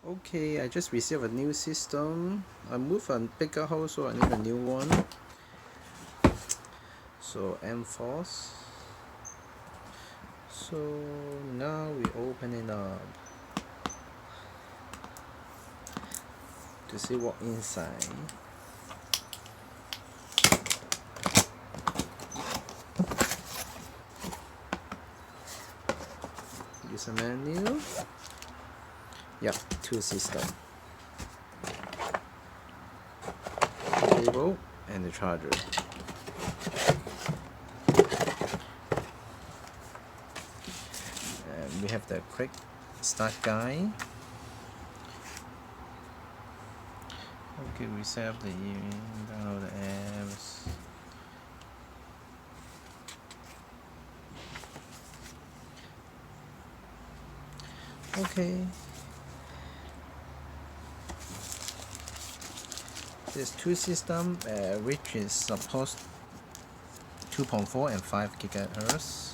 Okay, I just received a new system. I moved a bigger house, so I need a new one. So Meahforce. So now we open it up to see what inside. User menu. Yep, two systems. Cable and the charger. And we have the quick start guide. Okay, we set up the download the apps. Okay. There's two systems which is supposed 2.4 and 5 GHz.